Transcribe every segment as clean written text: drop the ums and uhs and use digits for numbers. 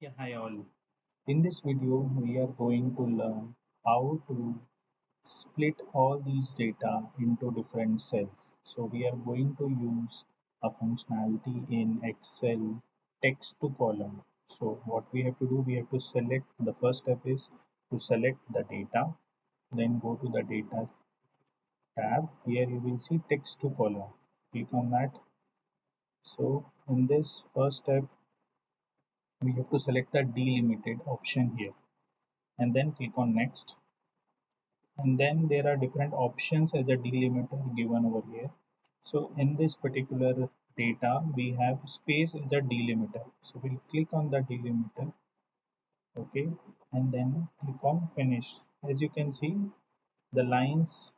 Yeah, hi all. In this video, we are going to learn how to split all these data into different cells. So we are going to use a functionality in Excel text to column. So what we have to do, we have to select, the first step is to select the data, then go to the data tab. Here you will see text to column. Click on that. So in this first step, we have to select the delimited option here and then click on next, and then there are different options as a delimiter given over here. So in this particular data we have space as a delimiter, so we'll click on the delimiter. Okay, and then click on finish. As you can see, the lines,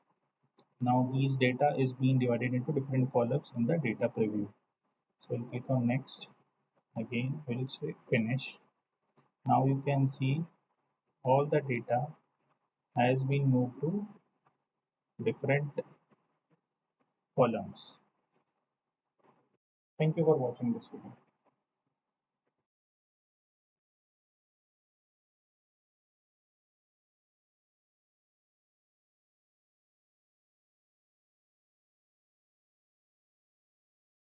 now these data is being divided into different columns in the data preview. So we'll click on next, again we'll say finish. Now you can see all the data has been moved to different columns. Thank you for watching this video.